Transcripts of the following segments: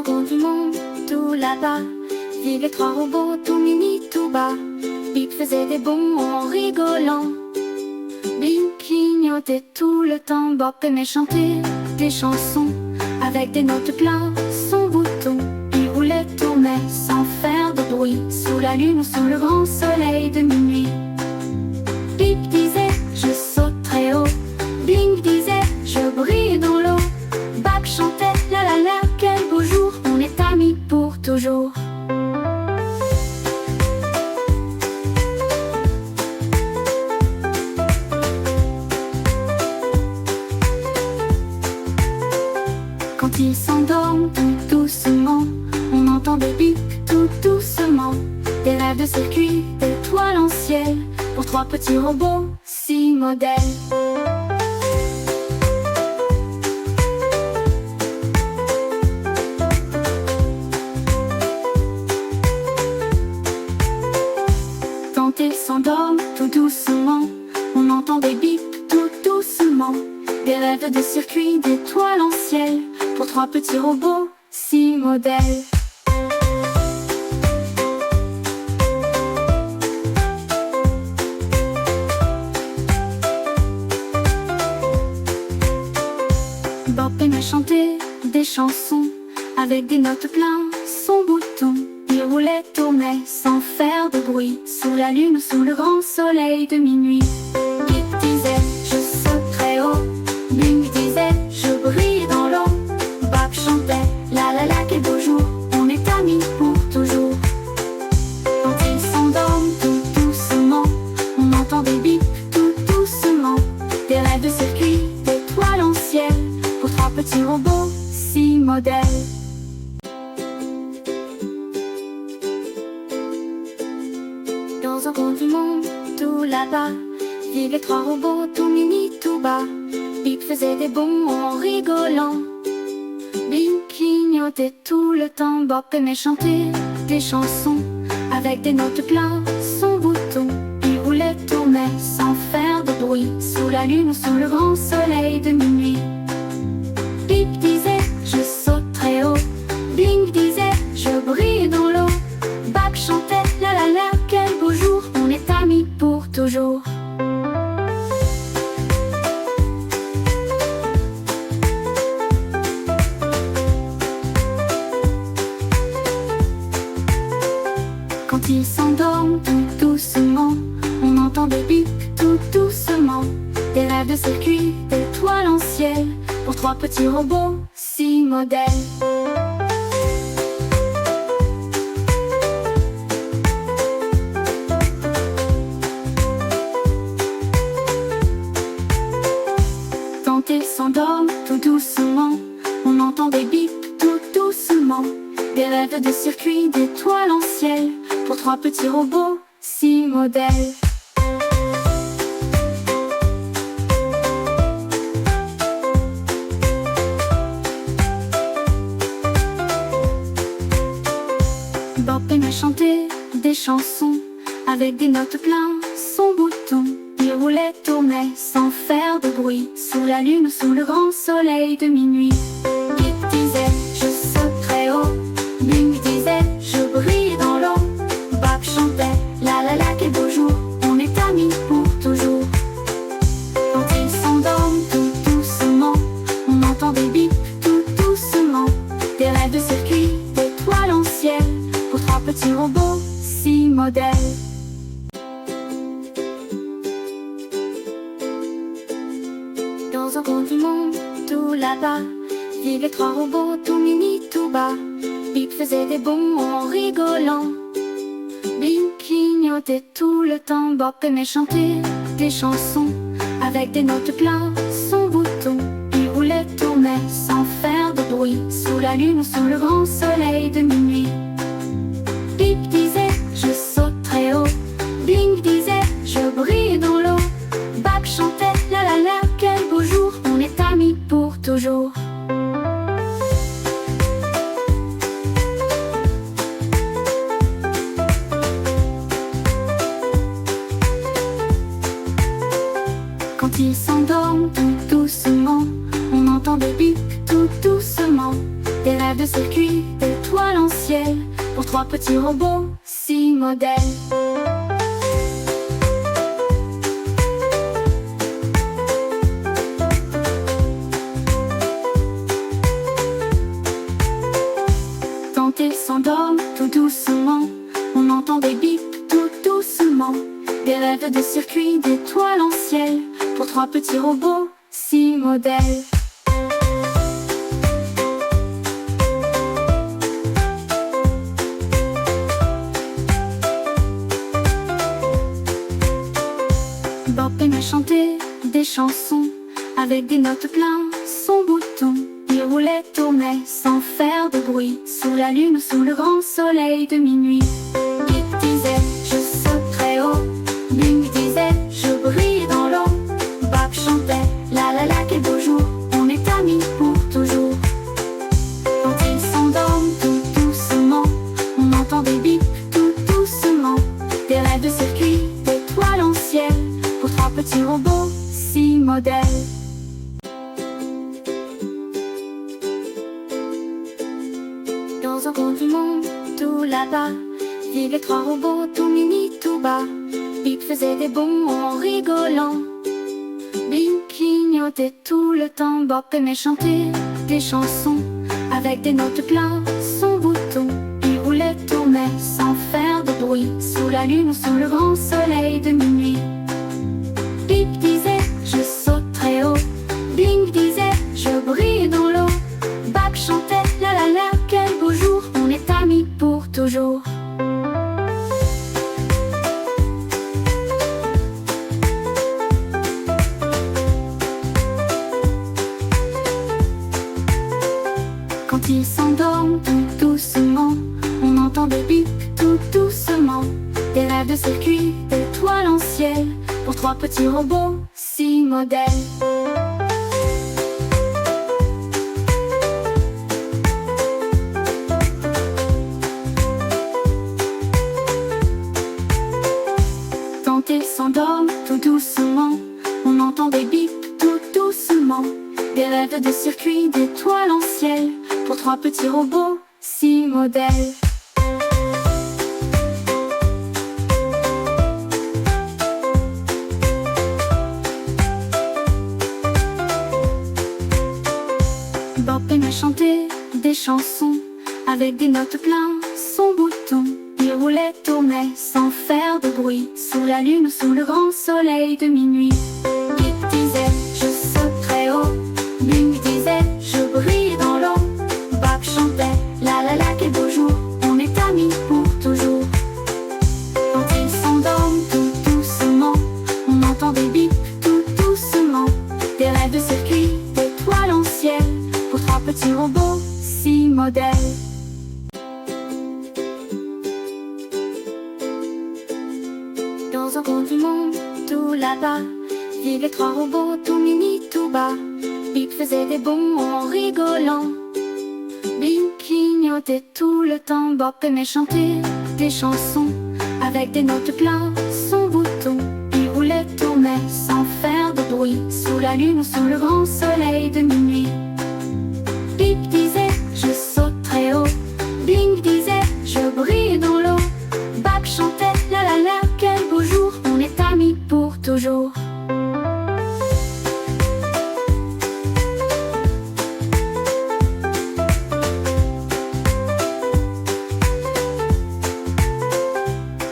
bout du monde, tout là-bas, vivent les trois robots, tout mini, tout bas. Bip faisait des bonds en rigolant. Bing clignotait tout le temps. Bob aimait chanter des chansons avec des notes plein son bouton. Il roulait, tournait sans faire de bruit, sous la lune ou sous le grand soleil de minuit. Bip disait je saute très haut. Bing disait je brille dans l'eau. Bap chantait la la la, quel beau jour, on est amis pour toujours. Quand ils s'endorment tout doucement, on entend des bips tout doucement. Des rêves de circuits, d'étoiles en ciel, pour trois petits robots, 6 modèles. Quand ils s'endorment tout doucement, on entend des bips tout doucement. Des rêves de circuits, d'étoiles en ciel, pour trois petits robots, 6 modèles. Bob aimait chanter des chansons avec des notes plein son bouton. Il roulait, tournait sans faire de bruit, sous la lune ou sous le grand soleil de minuit. Bip disait je saute très haut. Bing disait je brille dans l'eau. Bob chantait la la la, quel beau jour, on est amis pour toujours. Quand ils s'endorment tout doucement, on entend des bips tout doucement. Des rêves de circuits, d'étoiles en ciel, pour trois petits robots, 6 modèles. Dans un coin du monde, tout là-bas, vivent les trois robots, tout mini, tout bas. Bip faisait des bonds en rigolant. Bing clignotait tout le temps. Bob aimait chanter des chansons avec des notes plein son bouton. Il roulait, tournait sans faire de bruit, sous la lune ou sous le grand soleil de minuit. Bip disait je saute très haut. Bing disait je brille dans l'eau. Bob chantait la la la, quel beau jour, on est amis pour toujours. Quand ils s'endorment tout doucement, on entend des bips tout doucement. Des rêves de circuits, d'étoiles en ciel, pour trois petits robots, 6 modèles. Quand ils s'endorment tout doucement, on entend des bips tout doucement. Des rêves de circuits, d'étoiles en ciel, pour trois petits robots, 6 modèles. Bob aimait chanter des chansons avec des notes plein son bouton. Il roulait, tournait sans faire de bruit, sous la lune ou sous le grand soleil de minuit. Bip disait je saute très haut. Bing disait je brille dans l'eau. Bob chantait la la la, quel beau jour, on est amis pour toujours. Quand ils s'endorment tout doucement, on entend des bips tout doucement. Des rêves de circuits, d'étoiles en ciel, pour trois petits robots, 6 modèles. Dans un coin du monde, tout là-bas, vivent les trois robots, tout mini, tout bas. Bip faisait des bonds en rigolant. Bing clignotait tout le temps. Bob aimait chanter des chansons avec des notes plein son bouton. Il roulait, tournait sans faire de bruit, sous la lune ou sous le grand soleil de minuit. Bip disait je saute très haut. Bing disait je brille dans l'eau. Bob chantait la la la, quel beau jour, on est amis pour toujours. Quand ils s'endorment tout doucement, on entend des bips tout doucement. Des rêves de circuits, modèles. Quand ils s'endorment tout doucement, on entend des bips tout doucement. Des rêves de circuits, d'étoiles en ciel, pour 3 petits robots, 6 modèles. Bob aimait chanter des chansons avec des notes plein son bouton. Il roulait, tournait sans faire de bruit, sous la lune, sous le grand soleil de minuit. Bip disait, je saute très haut. Bing disait, je brille dans l'eau. Bob chantait, la la la, quel beau jour, on est amis pour toujours. Quand ils s'endorment tout doucement, on entend des bips tout doucement. Des rêves de circuits, d'étoiles en ciel, pour 3 petits robots, 6 modèles. Dans un coin du monde, tout là-bas, vivaient 3 robots, tout mini, tout bas. Bip faisait des bonds en rigolant. Bing clignotait tout le temps. Bob aimait chanter des chansons avec des notes plein son bouton. Il roulait, tournait sans faire de bruit, sous la lune ou sous le grand soleil de minuit. Bip disait, je saute très haut. Bing disait, je brille dans l'eau. Bob chantait, la la la, quel beau jour, on est amis pour toujours. Quand ils s'endorment tout doucement, on entend des bips tout doucement. Des rêves de circuits, d'étoiles en ciel, pour 3 petits robots, 6 modèles. Quand ils s'endorment tout doucement, on entend des bips tout doucement. Des rêves de circuits, d'étoiles en ciel, pour 3 petits robots, 6 modèles. Bob aimait chanter des chansons avec des notes plein son bouton. Il roulait, tournait sans faire de bruit, sous la lune ou sous le grand soleil de minuit. Bip disait, je saute très haut. Bing disait, je brille dans l'eau. Bob chantait, la la la, quel beau jour, on est amis pour toujours. Quand ils s'endorment tout doucement, on entend des bips tout doucement. Des rêves de circuits, d'étoiles en ciel, pour 3 petits robots, 6 modèles. Dans un coin du monde, tout là-bas, vivaient 3 robots, tout mini, tout bas. Bip faisait des bonds en rigolant. Bing clignotait tout le temps. Bob aimait chanter des chansons avec des notes plein son bouton. Il roulait, tournait sans faire de bruit, sous la lune ou sous le grand soleil de minuit. Bip disait, je saute très haut. Bing disait, je brille dans l'eau. Bob chantait, la la la, quel beau jour, on est amis pour toujours.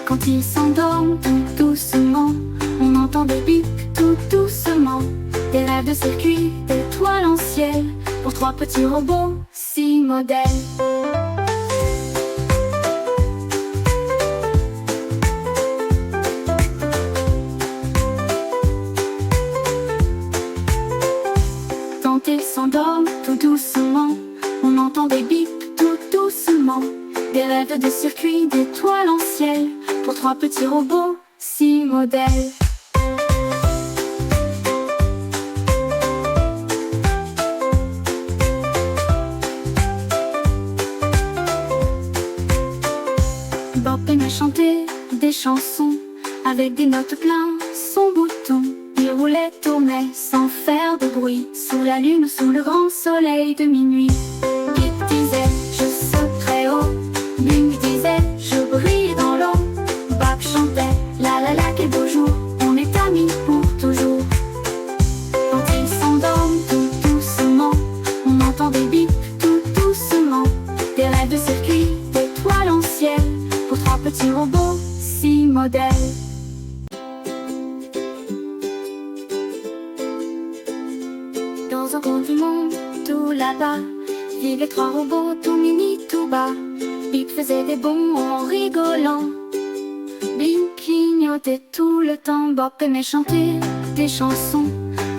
Quand ils s'endorment tout doucement, on entend des bips tout doucement. Des rêves de circuits, d'étoiles en ciel, pour 3 petits robots, 6 modèles. Quand ils s'endorment tout doucement, on entend des bips tout doucement. Des rêves de circuits, d'étoiles en ciel, pour 3 petits robots, 6 modèles. Bob aimait chanter des chansons avec des notes plein son bouton. Il roulait, tournait sans faire de bruit, sous la lune ou sous le grand soleil de minuit. Bip disait, je saute très haut. Bing disait, je brille dans l'eau. Dans un coin du monde, tout là-bas, vivaient trois robots, tout mini, tout bas. Bip faisait des bons en rigolant. Bing clignotait tout le temps. Bob aimait chanter des chansons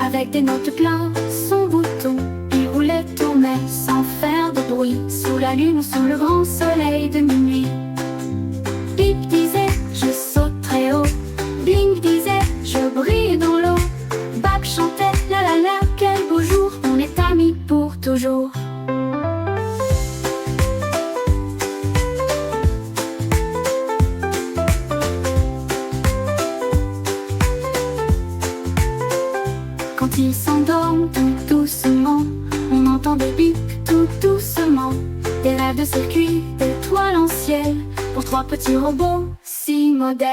avec des notes plein son bouton. Il roulait, tournait sans faire de bruit, sous la lune ou sous le grand soleil de minuit. Bip disait je saute très haut. Bing disait je brille dans l'eau. Bap chantait la la la, quel beau jour, on est amis pour toujours. Quand ils s'endorment tout doucement, on entend des bips tout doucement. Des rêves de circuit, d'étoiles en ciel, pour trois petits robots, six modèles.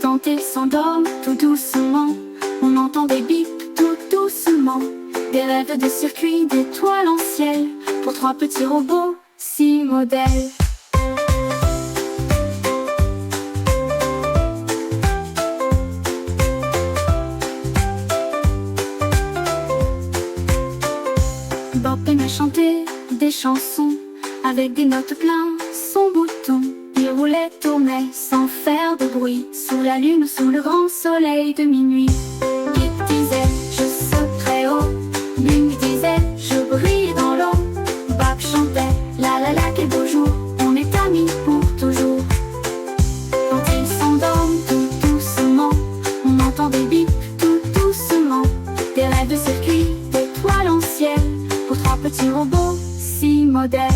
Quand ils s'endorment tout doucement, on entend des bips tout doucement. Des rêves de circuit, d'étoiles en ciel, pour trois petits robots, six modèles. Bob aimait chanter des chansons avec des notes plein son bouton. Il roulait, tournait sans faire de bruit, sous la lune ou sous le grand soleil de minuit. Bip disait je saute très haut. Bing disait je brille dans l'eau. Bap chantait la la la, quel beau jour, on est amis pour toujours. Quand ils s'endorment tout doucement, on entend des bips tout doucement. Des rêves de circuit, d'étoiles en ciel, pour trois petits robots, six modèles.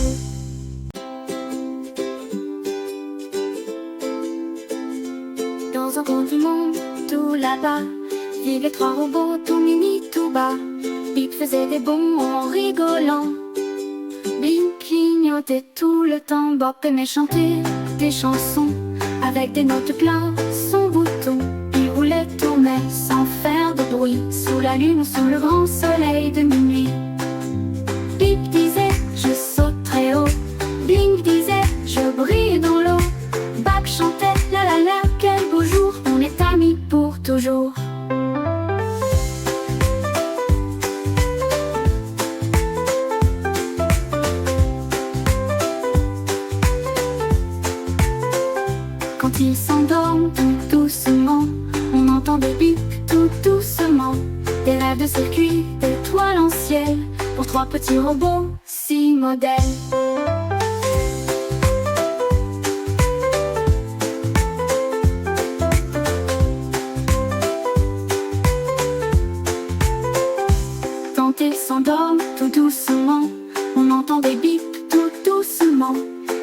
Dans un coin du monde, tout là-bas, vivaient trois robots, tout mini, tout bas. Bip faisait des bons en rigolant. Bing clignotait tout le temps. Bob aimait chanter des chansons avec des notes plein son bouton. Il roulait, tournait sans faire de bruit, sous la lune ou sous le grand soleil de minuit. Bip disait je saute très haut. Bing disait je brille dans l'eau. Bap chantait la la la, quel beau jour, on est amis pour toujours. Quand ils s'endorment tout doucement, on entend des bips tout doucement. Des rêves de circuit, d'étoiles en ciel, pour trois petits robots, six modèles. Quand ils s'endorment tout doucement, on entend des bips tout doucement.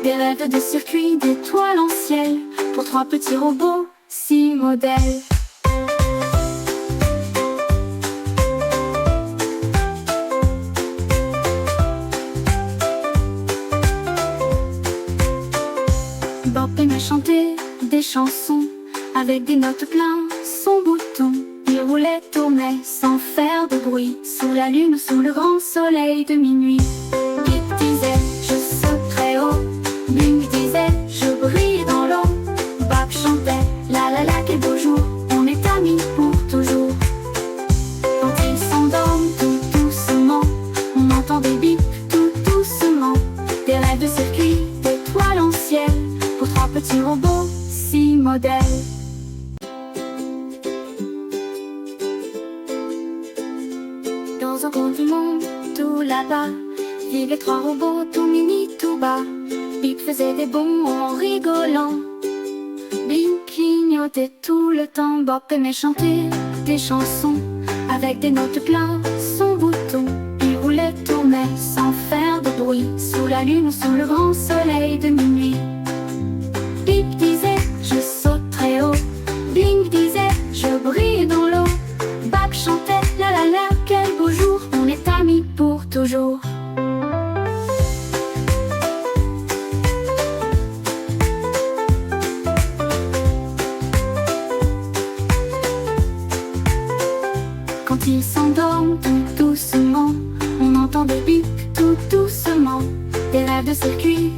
Des rêves de circuit, d'étoiles en ciel, pour trois petits robots, six modèles. Bob aimait chanter des chansons avec des notes plein son bouton. Il roulait, tournait sans faire de bruit, sous la lune ou sous le grand soleil de minuit. Bip disait je saute très haut. Bing disait je brille dans l'eau. Bap chantait la la la, quel beau jour, on est amis pour toujours. Quand ils s'endorment tout doucement, on entend des bips tout doucement. Des rêves de circuit, d'étoiles en ciel, pour trois petits robots, six modèles. Dans un coin du monde, tout là-bas, vivaient trois robots, tout mini, tout bas. Bip faisait des bons en rigolant. Bing clignotait tout le temps. Bob aimait chanter des chansons avec des notes plein son bouton. Il roulait, tournait sans faire de bruit, sous la lune ou sous le grand soleil de minuit. Bip disait je saute très haut. Bing disait je brille dans l'eau. Bap chantait la la la, quel beau jour, on est amis pour toujours. Quand ils s'endorment tout doucement, on entend des bips tout doucement. Des rêves de circuit,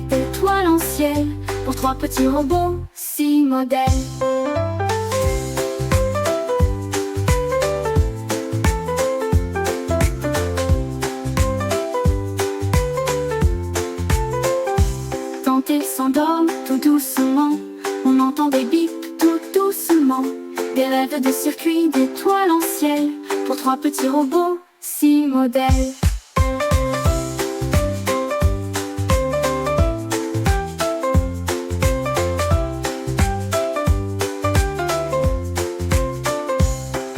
ciel pour trois petits robots, 6 modèles. Quand ils s'endorment tout doucement, on entend des bips tout doucement. Des rêves de circuits, d'étoiles en ciel pour trois petits robots, 6 modèles.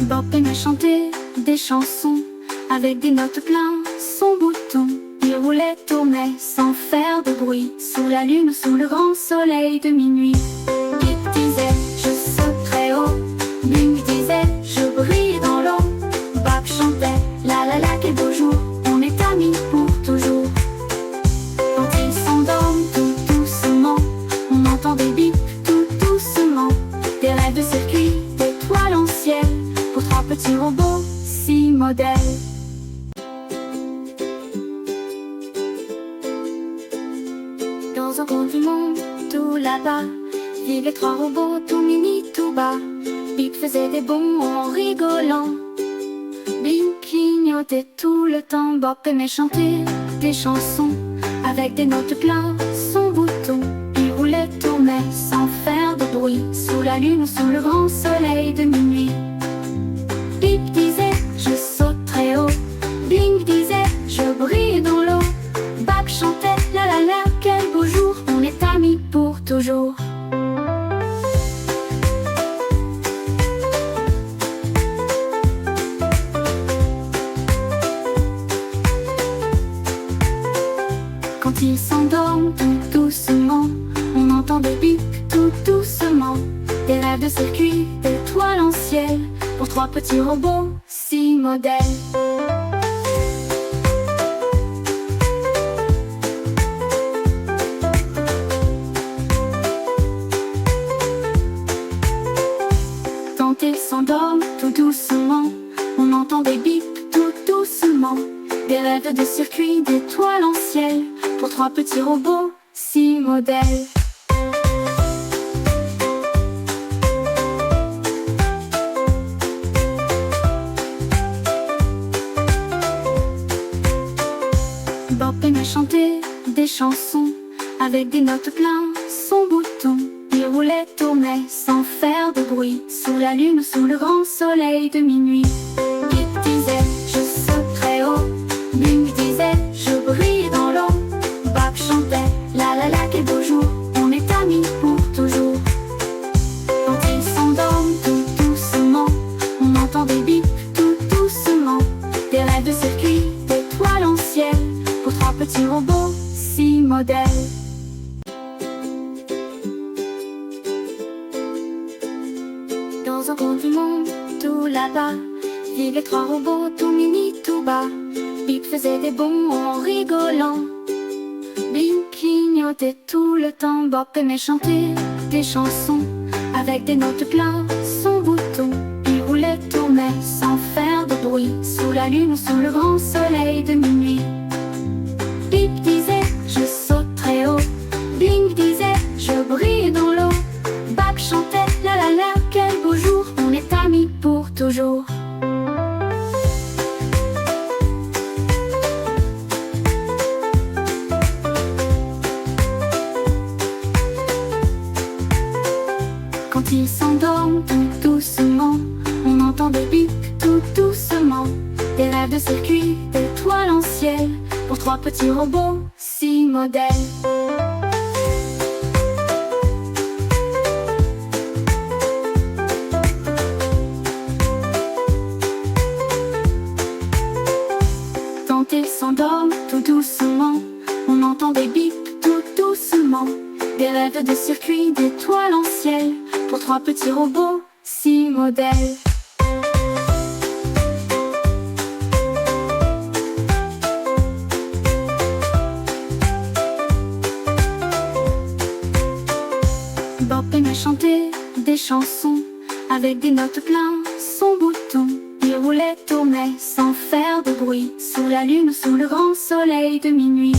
Bob aimait chanter des chansons avec des notes plein son bouton. Il roulait, tournait sans faire de bruit sous la lune ou sous le grand soleil de minuit. Bip disait je saute très haut, Bing disait je brille dans l'eau. Bob chantait la la la quel beau jour, on est amis pour toujours. Quand ils s'endorment tout doucement, on entend des bips tout doucement. Des rêves de circuits, d'étoiles en ciel pour trois petits robots, 6 modèles. Dans un coin du monde, tout là-bas, vivaient trois robots tout mini, tout bas. Bip faisait des bonds en rigolant, Bing clignotait tout le temps. Bob aimait chanter des chansons avec des notes plein son bouton. Il roulait, tournait sans faire de bruit sous la lune ou sous le grand soleil de minuit. Bip disait je saute très haut, Bing disait je brille dans l'eau. Bob chantait la la la quel beau jour, on est amis pour toujours. Quand ils s'endorment tout doucement, on entend des bips tout doucement. Des rêves de circuits, d'étoiles en ciel pour trois petits robots, 6 modèles. Quand ils s'endorment tout doucement, on entend des bips tout doucement. Des rêves de circuits, d'étoiles en ciel pour trois petits robots, 6 modèles. Bob aimait chanter des chansons avec des notes plein son bouton. Il roulait, tournait sans faire de bruit sous la lune ou sous le grand soleil de minuit. Bip disait je saute très haut, Bing disait je brille dans l'eau. Bob chantait la la la quel beau jour, on est amis pour toujours. Quand ils s'endorment tout doucement, on entend des bips tout doucement. Des rêves de circuits, d'étoiles en ciel pour trois petits robots, 6 modèles. Dans un coin du monde, tout là-bas, vivaient trois robots tout mini, tout bas. Bip faisait des bonds en rigolant, Bing clignotait tout le temps. Bob aimait chanter des chansons avec des notes plein son bouton. Il roulait, tournait sans faire de bruit sous la lune ou sous le grand soleil de minuit. Bip disait je saute très haut, Bing disait je brille dans l'eau. Bob chantait la la la quel beau jour, on est amis pour toujours. Quand ils s'endorment tout doucement, on entend des bips tout doucement. Des rêves de circuits, d'étoiles en ciel pour trois petits robots, 6 modèles. Quand ils s'endorment tout doucement, on entend des bips tout doucement. Des rêves de circuits, d'étoiles en ciel pour trois petits robots, 6 modèles. Bob aimait chanter des chansons avec des notes plein son bouton. Il roulait, tournait sans faire de bruit sous la lune ou sous le grand soleil de minuit.